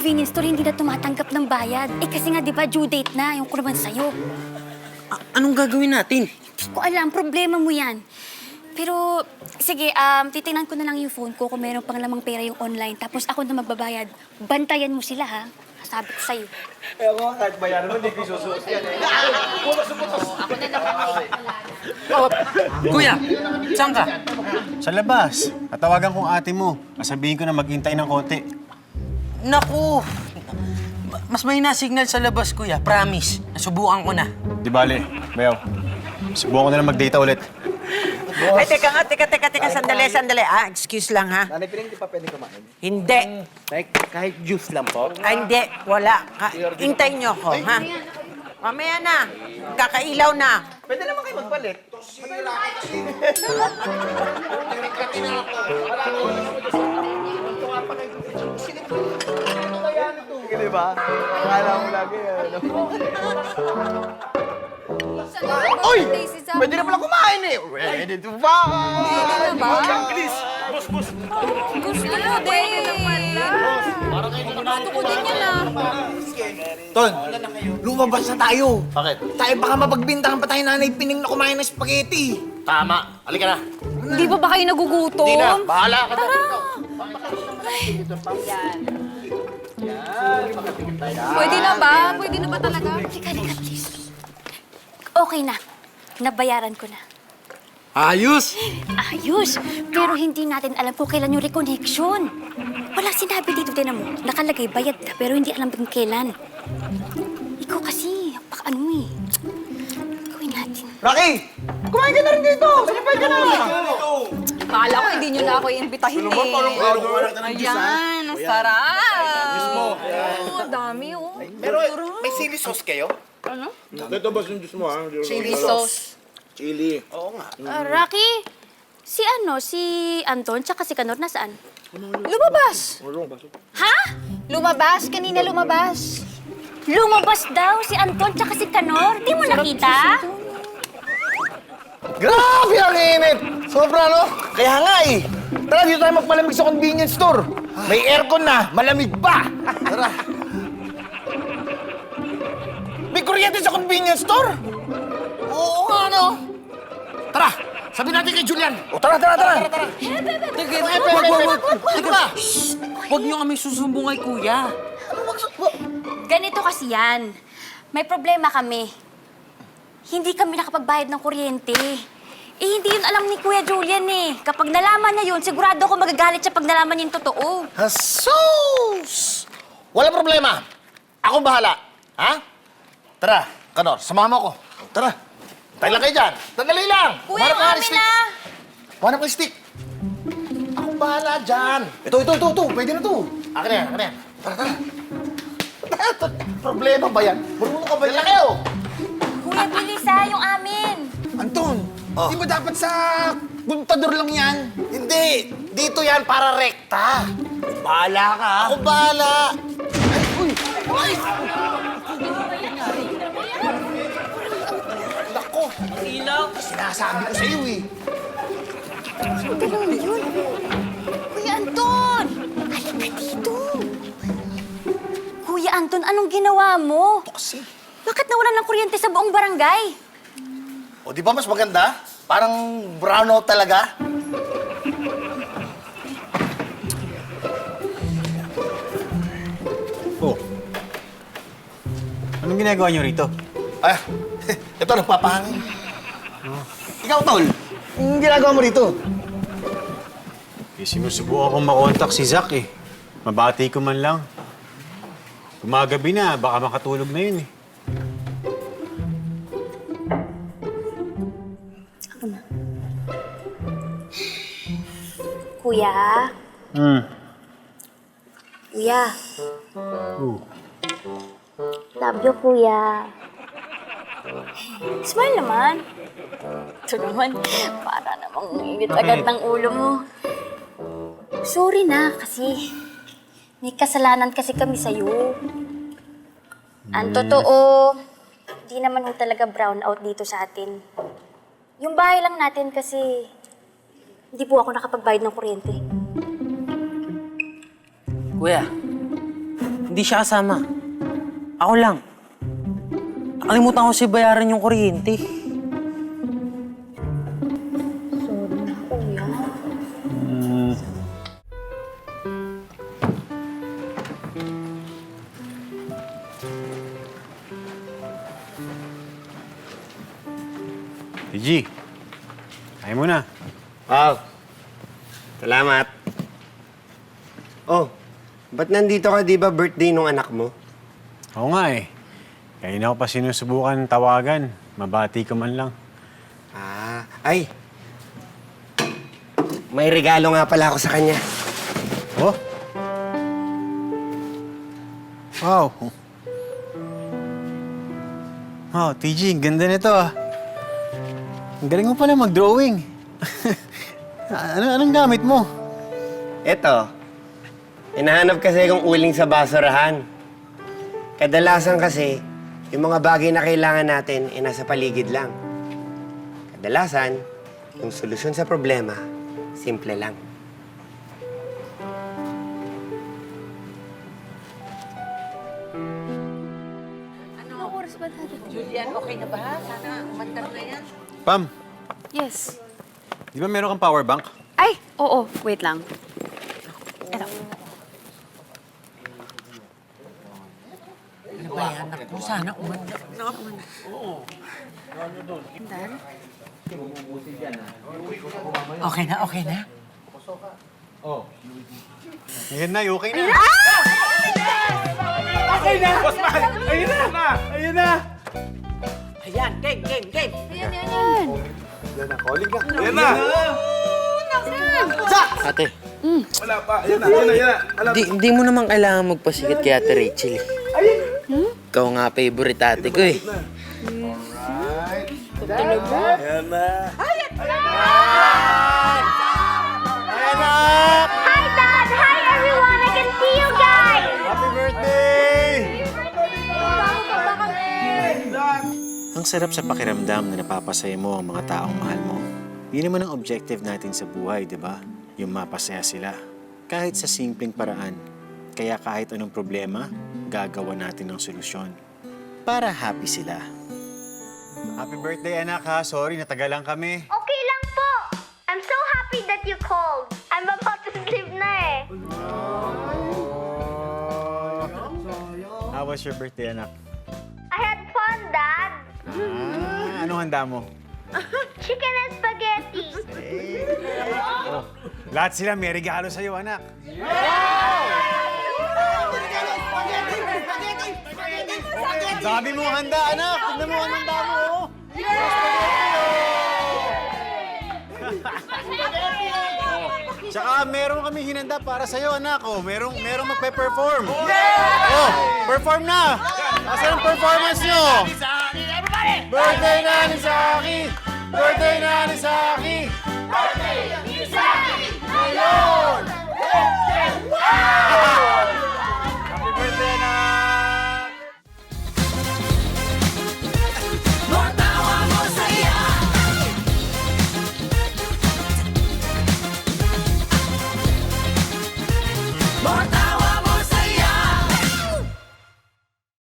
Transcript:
convenience store hindi na tumatanggap ng bayad. Eh kasi nga, di ba, due date na. Yung ko naman sa'yo. Anong gagawin natin? Hindi ko alam. Problema mo yan. Pero, sige, titingnan ko na lang yung phone ko kung meron pang lamang pera yung online. Tapos ako na magbabayad. Bantayan mo sila, ha? Sabi ko sa'yo. Eh ako nga, kahit bayaran mo, hindi ko isusuot yan eh. Ako na naman. Kuya, saan ka? Sa labas. Tatawagan kong ate mo. Sabihin ko na maghintay ng konti. Naku! Mas may na-signal sa labas, kuya. Promise. Nasubukan ko na. Di bale, Beo. Subukan ko na lang mag-data ulit. Ay, teka nga, teka, sandali. Excuse lang, ha? Nanay Piling, di pa pwede kumain. Hindi. Kahit juice lang po. Hindi, wala. Hintayin niyo ako, ha? Mamaya na. Kakailaw na. Pwede naman kayo magpalit. Sige, di ba? Akala mo lagi, ano? Uy! Pwede na pala kumain eh! Ready to fight! Please! Gusto ko din. Gusto ko din yan, Ton, lumabas na tayo. Bakit? Tayo baka mapagbintangan pa tayo nanay Pining na kumain ng spaghetti. Tama. Halika na. Hindi pa ba kayo nagugutom? Hindi na. Bahala ka na. Pwede na ba? Pwede na ba talaga? Halika, please. Okay na. Nabayaran ko na. Ayos! Ayos! Pero hindi natin alam kung kailan yung reconnection. Wala sinabi dito, tinan mo. Nakalagay, bayad na, pero hindi alam kung kailan. Ikaw kasi, ano eh. Gawin natin. Rocky! Kumain ka na rin dito! Sinipay ka na! Akala ko hindi nyo na ako iimbitahin eh. Ayan, ang sarap. Ang dami oh. Pero may chili sauce kayo? Ito ba yung juice mo, ha? Chili sauce. Chili. Oo nga. Rocky, si Anton, tsaka si Kanor, nasaan? Lumabas. Ha? Lumabas? Kanina lumabas. Lumabas daw si Anton, tsaka si Kanor. Di mo nakita? Grabe ang init! Sobra, no? Kaya nga eh. Tara, dito tayo magpalamig sa convenience store. May aircon na, malamig pa. Tara. May kuryente sa convenience store? Oo nga, no? Tara, sabi natin kay Julian. O, tara. Wag. Teka, huwag niyo kami susumbong kay kuya. Ganito kasi yan. May problema kami. Hindi kami nakapagbayad ng kuryente. Eh, hindi yun alam ni Kuya Julian eh. Kapag nalaman niya yun, sigurado ako magagalit siya pag nalaman niya yung totoo. Jesus! Wala problema. Ako bahala. Ha? Tara, Kanor, sumama ko. Tara. Tayo lang kayo dyan. Sandali lang. Kuya, Hanap ka ng amin stick. na! Hanap ka ng stick. Ako bahala dyan. Ito. Pwede na to. Akin na yan. Tara. Problema ba yan? Marunong ka ba yan? Kayo. Kuya, bilis ha, yung amin. Anton, di ba dapat sa buntador lang yan? Hindi. Dito yan para rekta. Bahala ka. Ako bahala. Ay, Nako. Ilaw. Sinasabi ko sa iyo eh. Dalawa na yun. Kuya Anton! Halika dito. Kuya Anton, anong ginawa mo? Ito kasi. Bakit nawalan ng kuryente sa buong barangay? O di ba mas maganda? Parang brownout talaga. Oh. Anong ginagawa niyo rito? Ah, ito nagpapahangin. Ikaw, Tol. Anong ginagawa mo rito? Eh, sinusubukan kong makontak si Zach eh. Mabati ko man lang. Gumagabi na, baka makatulog na yun eh. Kuya? Kuya? Love you, kuya. Smile naman. Ito naman, para namang init agad ng ulo mo. Sorry na, kasi may kasalanan kasi kami sa'yo. Ang totoo, di naman mo talaga brown out dito sa atin. Yung bahay lang natin kasi hindi po ako nakapagbayad ng kuryente. Kuya, Hindi siya kasama. Ako lang. Nakalimutan ko si bayaran yung kuryente. TG, kaya mo na. Wow. Salamat. Oh, ba't nandito ka? Di ba birthday nung anak mo? Oo nga eh. Kaya na ako pa sinusubukan tawagan. Mabati ka man lang. Ay. May regalo nga pala ako sa kanya. Oh? Wow. Wow, TG, ang ganda nito ah. Ang galing mo pala mag-drawing. Anong gamit mo? Eto, hinahanap kasi akong uling sa basurahan. Kadalasan kasi, yung mga bagay na kailangan natin ay nasa paligid lang. Kadalasan, yung solusyon sa problema, simple lang. Julian, okay na ba? Sana umandar na yan. Pam, Yes. di ba meron kang power bank? Ay, oo. Wait lang. Eto. Ano ba yan? Naku, sana umandar na. Okay na, okay na. Ayan na, okay na. Ayan, game, game, game. Ate. Wala pa. Di mo naman kailangan magpasikat kay Ate Rachel. Ikaw nga favorite ate ko eh. Hi, Dad! Hi, everyone! I can see you guys! Happy birthday! Ang sarap sa pakiramdam na napapasaya mo ang mga taong mahal mo. Yun naman ang objective natin sa buhay, di ba? Yung mapasaya sila. Kahit sa simpleng paraan. Kaya kahit anong problema, gagawa natin ng solusyon. Para happy sila. Happy birthday, anak ha. Sorry, natagalan kami. Okay lang po! I'm so happy that you called. I'm about to sleep na eh. How was your birthday, anak? I had fun, Dad. Anong handa mo? Chicken and spaghetti. Lahat sila may regalo sa'yo, anak. Sabi mo handa, anak. Tignan mo ang handa mo. Tsaka meron kami hinanda para sa'yo, anak. Oh, merong magpe-perform. Oh, perform na! Asan ang performance nyo? Birthday na ni Saki! Birthday na ni Saki! Birthday ni Saki! Ngayon!